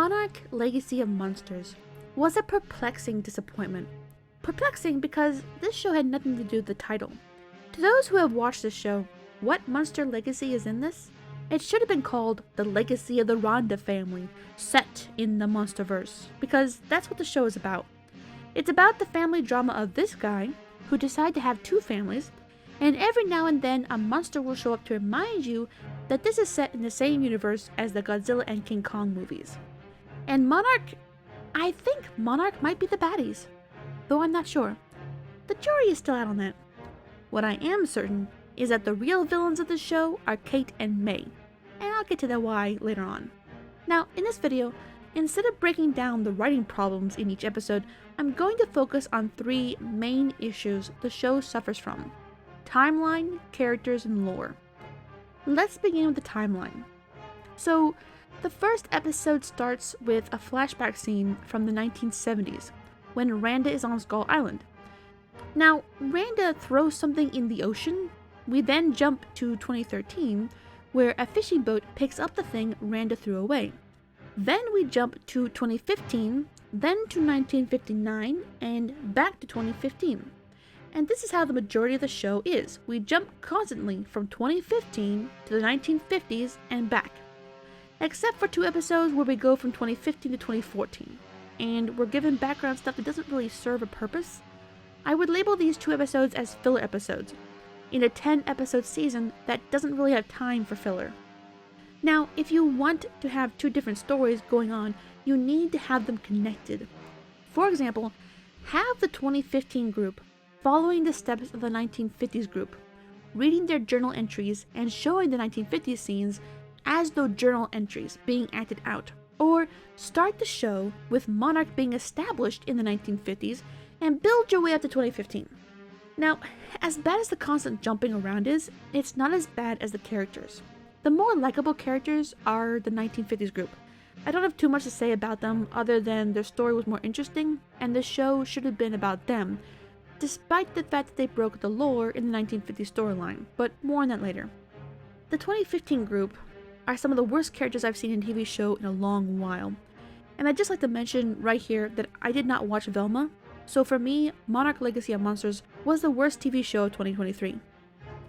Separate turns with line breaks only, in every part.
Monarch Legacy of Monsters was a perplexing disappointment. Perplexing because this show had nothing to do with the title. To those who have watched this show, what monster legacy is in this? It should have been called The Legacy of the Rhonda Family, set in the Monsterverse, because that's what the show is about. It's about the family drama of this guy, who decided to have two families, and every now and then a monster will show up to remind you that this is set in the same universe as the Godzilla and King Kong movies. And Monarch, I think Monarch might be the baddies, though I'm not sure. The jury is still out on that. What I am certain is that the real villains of the show are Cate and May, and I'll get to the why later on. Now, in this video, instead of breaking down the writing problems in each episode, I'm going to focus on three main issues the show suffers from: timeline, characters, and lore. Let's begin with the timeline. So, the first episode starts with a flashback scene from the 1970s, when Randa is on Skull Island. Now, Randa throws something in the ocean. We then jump to 2013, where a fishing boat picks up the thing Randa threw away. Then we jump to 2015, then to 1959, and back to 2015. And this is how the majority of the show is. We jump constantly from 2015 to the 1950s and back. Except for two episodes where we go from 2015 to 2014, and we're given background stuff that doesn't really serve a purpose. I would label these two episodes as filler episodes, in a 10-episode season that doesn't really have time for filler. Now, if you want to have two different stories going on, you need to have them connected. For example, have the 2015 group following the steps of the 1950s group, reading their journal entries and showing the 1950s scenes as though journal entries being acted out. Or start the show with Monarch being established in the 1950s and build your way up to 2015. Now, as bad as the constant jumping around is, it's not as bad as the characters. The more likable characters are the 1950s group. I don't have too much to say about them other than their story was more interesting, and the show should have been about them, despite the fact that they broke the lore in the 1950s storyline, but more on that later. The 2015 group are some of the worst characters I've seen in a TV show in a long while, and I'd just like to mention right here that I did not watch Velma, so for me, Monarch Legacy of Monsters was the worst TV show of 2023.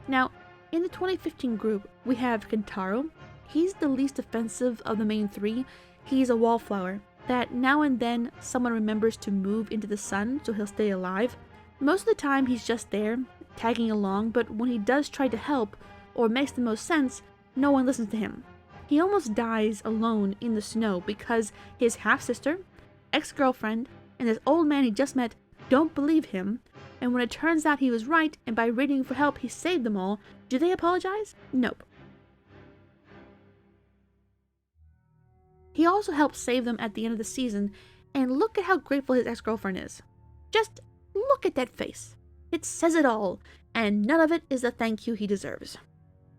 Now, in the 2015 group, we have Kentaro. He's the least offensive of the main three. He's a wallflower that now and then someone remembers to move into the sun so he'll stay alive. Most of the time he's just there, tagging along, but when he does try to help, or makes the most sense, no one listens to him. He almost dies alone in the snow because his half-sister, ex-girlfriend, and this old man he just met don't believe him, and when it turns out he was right and by radiating for help he saved them all, do they apologize? Nope. He also helped save them at the end of the season, and look at how grateful his ex-girlfriend is. Just look at that face. It says it all, and none of it is the thank you he deserves.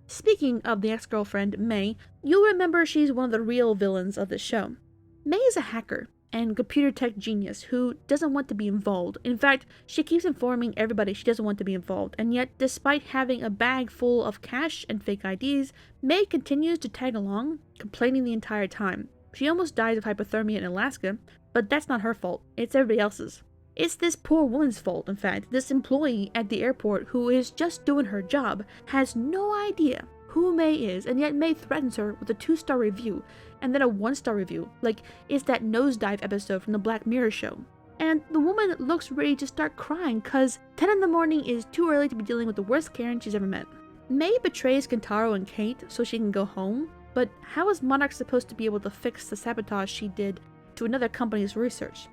Speaking of the ex-girlfriend, May, you'll remember she's one of the real villains of this show. May is a hacker and computer tech genius who doesn't want to be involved. In fact, she keeps informing everybody she doesn't want to be involved, and yet despite having a bag full of cash and fake IDs, May continues to tag along, complaining the entire time. She almost dies of hypothermia in Alaska, but that's not her fault, it's everybody else's. It's this poor woman's fault, in fact. This employee at the airport who is just doing her job has no idea who May is, and yet May threatens her with a 2-star review, and then a 1-star review, like it's that nosedive episode from the Black Mirror show. And the woman looks ready to start crying cause 10 in the morning is too early to be dealing with the worst Karen she's ever met. May betrays Kentaro and Cate so she can go home, but how is Monarch supposed to be able to fix the sabotage she did to another company's research?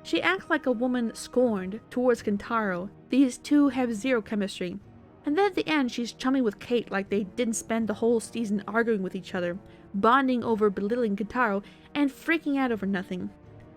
She acts like a woman scorned towards Kentaro. These two have zero chemistry. And then at the end, she's chumming with Cate like they didn't spend the whole season arguing with each other, bonding over belittling Kentaro, and freaking out over nothing.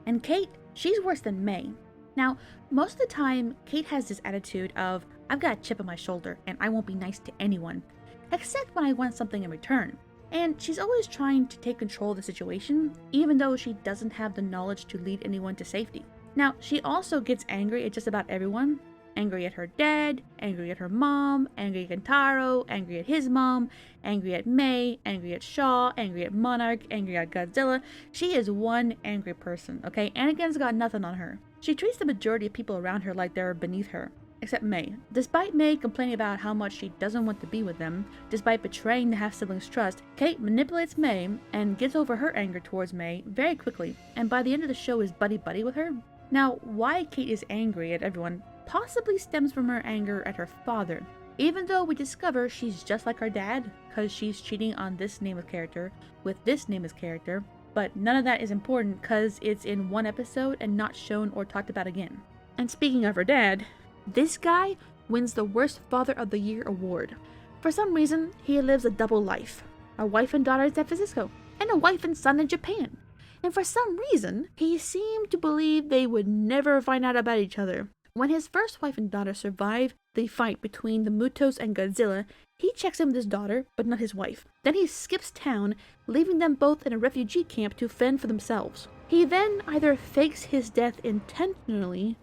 And Cate, she's worse than May. Now, most of the time, Cate has this attitude of, I've got a chip on my shoulder, and I won't be nice to anyone, except when I want something in return. And she's always trying to take control of the situation, even though she doesn't have the knowledge to lead anyone to safety. Now, she also gets angry at just about everyone, Angry at her dad, angry at her mom, angry at Kentaro, angry at his mom, angry at May, angry at Shaw, angry at Monarch, angry at Godzilla. She is one angry person, okay? Anakin's got nothing on her. She treats the majority of people around her like they're beneath her. Except May. Despite May complaining about how much she doesn't want to be with them, despite betraying the half-siblings' trust, Cate manipulates May and gets over her anger towards May very quickly, and by the end of the show is buddy-buddy with her. Now, why Cate is angry at everyone possibly stems from her anger at her father, even though we discover she's just like her dad, because she's cheating on this nameless character with this nameless character, but none of that is important because it's in one episode and not shown or talked about again. And speaking of her dad, this guy wins the Worst Father of the Year award. For some reason, he lives a double life. A wife and daughter in San Francisco, and a wife and son in Japan. And for some reason, he seemed to believe they would never find out about each other. When his first wife and daughter survive the fight between the Mutos and Godzilla, he checks in with his daughter, but not his wife. Then he skips town, leaving them both in a refugee camp to fend for themselves. He then either fakes his death intentionally,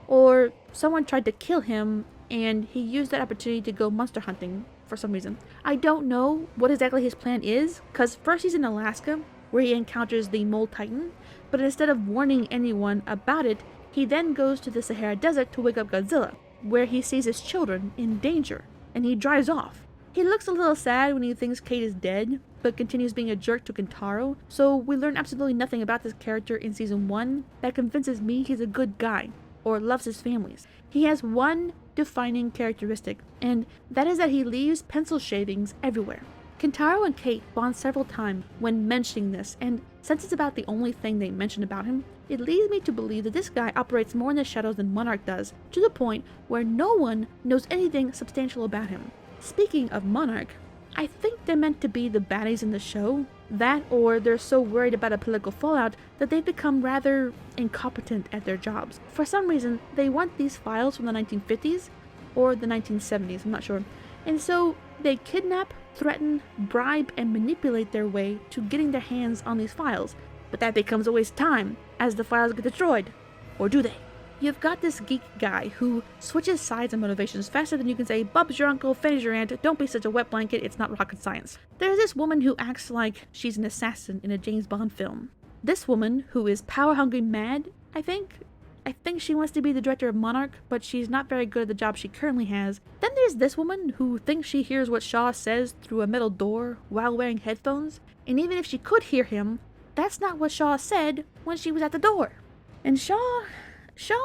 or someone tried to kill him and he used that opportunity to go monster hunting for some reason. I don't know what exactly his plan is, because first he's in Alaska where he encounters the Mole Titan, but instead of warning anyone about it, he then goes to the Sahara Desert to wake up Godzilla, where he sees his children in danger, and he drives off. He looks a little sad when he thinks Cate is dead, but continues being a jerk to Kentaro, so we learn absolutely nothing about this character in season 1 that convinces me he's a good guy, or loves his families. He has one defining characteristic, and that is that he leaves pencil shavings everywhere. Kentaro and Cate bond several times when mentioning this, and since it's about the only thing they mention about him, it leads me to believe that this guy operates more in the shadows than Monarch does, to the point where no one knows anything substantial about him. Speaking of Monarch, I think they're meant to be the baddies in the show. That, or they're so worried about a political fallout that they've become rather incompetent at their jobs. For some reason, they want these files from the 1950s, or the 1970s, I'm not sure. And so they kidnap, threaten, bribe, and manipulate their way to getting their hands on these files. But that becomes a waste of time, as the files get destroyed. Or do they? You've got this geek guy who switches sides and motivations faster than you can say, Bub's your uncle, Fanny's your aunt, don't be such a wet blanket, it's not rocket science. There's this woman who acts like she's an assassin in a James Bond film. This woman, who is power-hungry mad, I think she wants to be the director of Monarch, but she's not very good at the job she currently has. Then there's this woman who thinks she hears what Shaw says through a metal door while wearing headphones, and even if she could hear him, that's not what Shaw said when she was at the door. And Shaw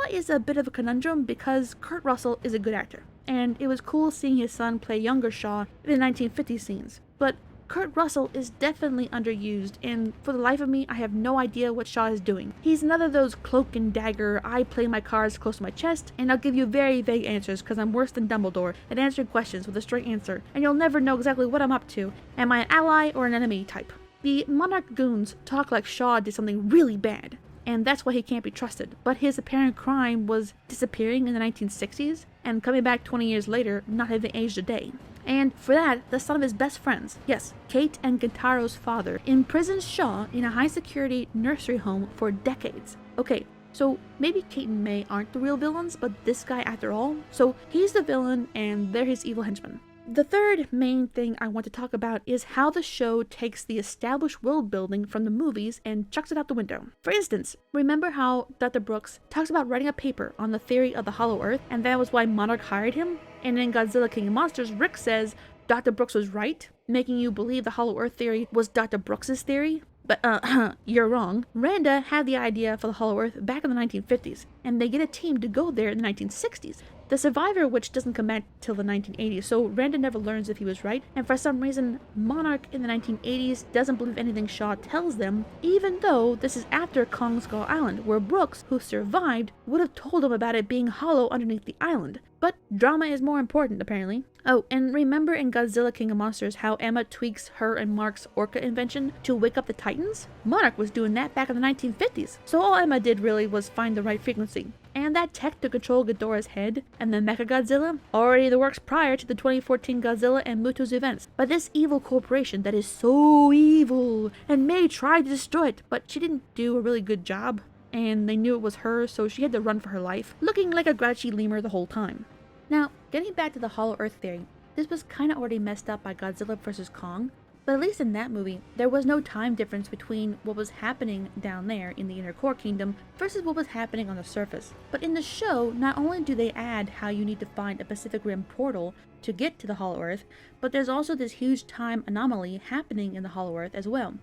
is a bit of a conundrum because Kurt Russell is a good actor, and it was cool seeing his son play younger Shaw in the 1950s scenes, but Kurt Russell is definitely underused, and for the life of me, I have no idea what Shaw is doing. He's none of those cloak and dagger, I play my cards close to my chest, and I'll give you very vague answers because I'm worse than Dumbledore at answering questions with a straight answer, and you'll never know exactly what I'm up to. Am I an ally or an enemy type? The Monarch goons talk like Shaw did something really bad, and that's why he can't be trusted. But his apparent crime was disappearing in the 1960s and coming back 20 years later, not having aged a day. And for that, the son of his best friends, yes, Cate and Kentaro's father, imprisons Shaw in a high-security nursery home for decades. Okay, so maybe Cate and May aren't the real villains, but this guy after all? So he's the villain and they're his evil henchmen. The third main thing I want to talk about is how the show takes the established world building from the movies and chucks it out the window. For instance, remember how Dr. Brooks talks about writing a paper on the theory of the Hollow Earth, and that was why Monarch hired him? And in Godzilla King of Monsters, Rick says Dr. Brooks was right, making you believe the Hollow Earth theory was Dr. Brooks' theory? But, you're wrong. Randa had the idea for the Hollow Earth back in the 1950s, and they get a team to go there in the 1960s. The survivor witch doesn't come back till the 1980s, so Randa never learns if he was right, and for some reason, Monarch in the 1980s doesn't believe anything Shaw tells them, even though this is after Kong Skull Island, where Brooks, who survived, would have told him about it being hollow underneath the island. But drama is more important, apparently. Oh, and remember in Godzilla King of Monsters how Emma tweaks her and Mark's Orca invention to wake up the Titans? Monarch was doing that back in the 1950s, so all Emma did really was find the right frequency. And that tech to control Ghidorah's head and the Mechagodzilla, already in the works prior to the 2014 Godzilla and Mutos events. But this evil corporation that is so evil, and May tried to destroy it, but she didn't do a really good job. and they knew it was her, so she had to run for her life, looking like a grouchy lemur the whole time. Now, getting back to the Hollow Earth theory, this was kinda already messed up by Godzilla vs. Kong, but at least in that movie, there was no time difference between what was happening down there in the inner core kingdom versus what was happening on the surface. But in the show, not only do they add how you need to find a Pacific Rim portal to get to the Hollow Earth, but there's also this huge time anomaly happening in the Hollow Earth as well.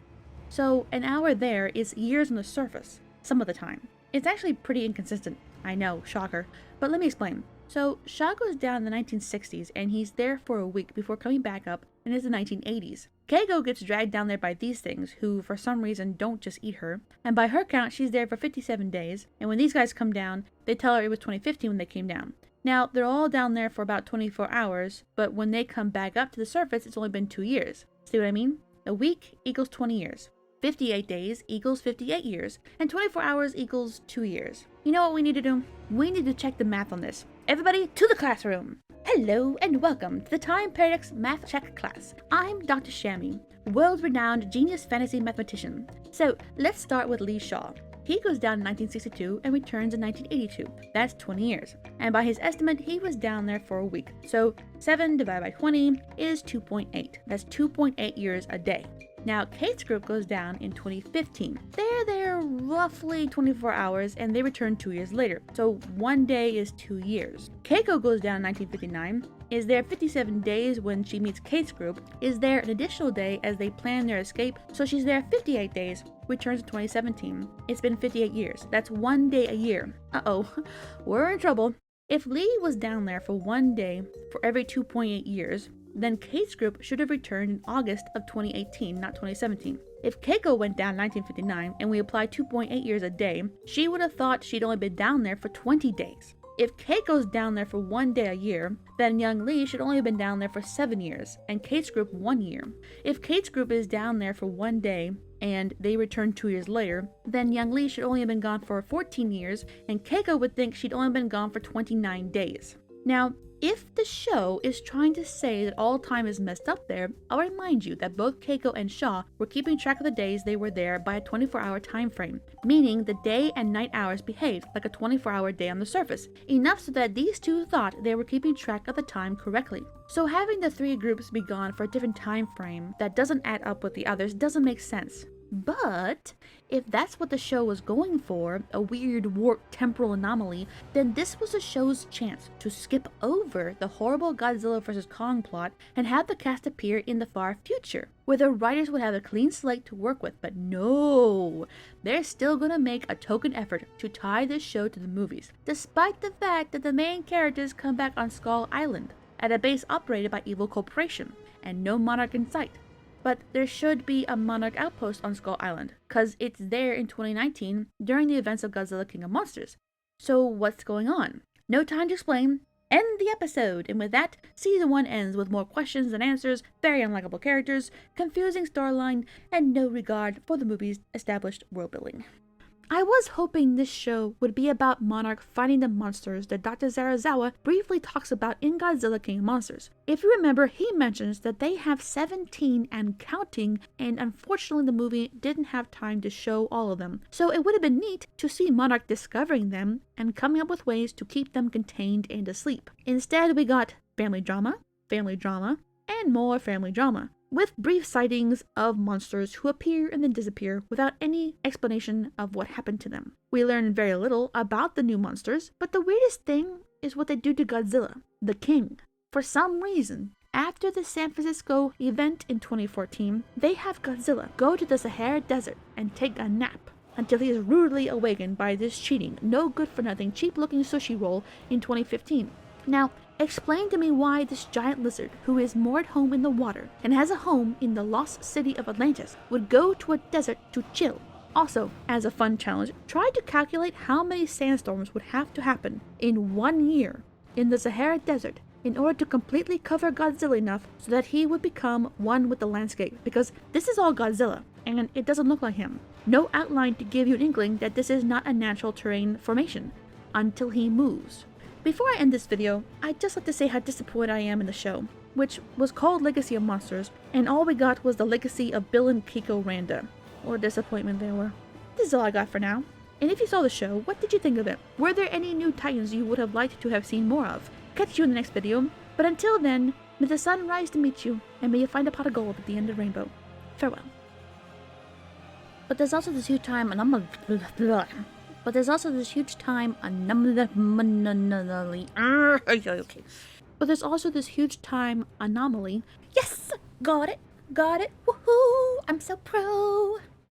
So an hour there is years on the surface, some of the time. It's actually pretty inconsistent. I know, shocker. But let me explain. So Shaw goes down in the 1960s and he's there for a week before coming back up, and it's the 1980s. Keiko gets dragged down there by these things, who for some reason don't just eat her, and by her count she's there for 57 days, and when these guys come down, they tell her it was 2015 when they came down. Now, they're all down there for about 24 hours, but when they come back up to the surface, it's only been 2 years. See what I mean? A week equals 20 years. 58 days equals 58 years, and 24 hours equals 2 years. You know what we need to do? We need to check the math on this. Everybody to the classroom! Hello and welcome to the Time Paradox Math Check class. I'm Dr. Shammy, world-renowned genius fantasy mathematician. So let's start with Lee Shaw. He goes down in 1962 and returns in 1982. That's 20 years. And by his estimate, he was down there for a week. So 7 divided by 20 is 2.8. That's 2.8 years a day. Now, Cate's group goes down in 2015. They're there roughly 24 hours and they return 2 years later. So 1 day is 2 years. Keiko goes down in 1959, is there 57 days when she meets Cate's group, is there an additional day as they plan their escape, so she's there 58 days, returns in 2017. It's been 58 years. That's 1 day a year. Uh-oh, we're in trouble. If Lee was down there for 1 day for every 2.8 years, then Cate's group should have returned in August of 2018, not 2017. If Keiko went down in 1959 and we applied 2.8 years a day, she would have thought she'd only been down there for 20 days. If Keiko's down there for 1 day a year, then young Lee should only have been down there for 7 years, and Cate's group 1 year. If Cate's group is down there for 1 day, and they return 2 years later, then young Lee should only have been gone for 14 years, and Keiko would think she'd only been gone for 29 days. Now, if the show is trying to say that all time is messed up there, I'll remind you that both Keiko and Shaw were keeping track of the days they were there by a 24-hour time frame, meaning the day and night hours behaved like a 24-hour day on the surface, enough so that these two thought they were keeping track of the time correctly. So having the three groups be gone for a different time frame that doesn't add up with the others doesn't make sense. But if that's what the show was going for, a weird warped temporal anomaly, then this was the show's chance to skip over the horrible Godzilla vs. Kong plot and have the cast appear in the far future, where the writers would have a clean slate to work with. But no, they're still gonna make a token effort to tie this show to the movies, despite the fact that the main characters come back on Skull Island, at a base operated by Evil Corporation, and no Monarch in sight. But there should be a Monarch outpost on Skull Island, cause it's there in 2019 during the events of Godzilla King of Monsters. So what's going on? No time to explain. End the episode, and with that, season 1 ends with more questions than answers, very unlikable characters, confusing storyline, and no regard for the movie's established world building. I was hoping this show would be about Monarch fighting the monsters that Dr. Serizawa briefly talks about in Godzilla King of Monsters. If you remember, he mentions that they have 17 and counting, and unfortunately the movie didn't have time to show all of them. So it would have been neat to see Monarch discovering them and coming up with ways to keep them contained and asleep. Instead, we got family drama, and more family drama, with brief sightings of monsters who appear and then disappear without any explanation of what happened to them. We learn very little about the new monsters, but the weirdest thing is what they do to Godzilla, the king. For some reason, after the San Francisco event in 2014, they have Godzilla go to the Sahara Desert and take a nap until he is rudely awakened by this cheating, no good for nothing, cheap looking sushi roll in 2015. Now, explain to me why this giant lizard, who is more at home in the water and has a home in the lost city of Atlantis, would go to a desert to chill. Also, as a fun challenge, try to calculate how many sandstorms would have to happen in 1 year in the Sahara Desert in order to completely cover Godzilla enough so that he would become one with the landscape, because this is all Godzilla, and it doesn't look like him. No outline to give you an inkling that this is not a natural terrain formation until he moves. Before I end this video, I'd just like to say how disappointed I am in the show, which was called Legacy of Monsters, and all we got was the legacy of Bill and Kiko Randa. What a disappointment they were. This is all I got for now. And if you saw the show, what did you think of it? Were there any new Titans you would have liked to have seen more of? Catch you in the next video, but until then, may the sun rise to meet you, and may you find a pot of gold at the end of the rainbow. Farewell. But there's also this huge time anomaly. But there's also this huge time anomaly. Okay. But there's also this huge time anomaly. Yes! Got it! Got it! Woohoo! I'm so pro!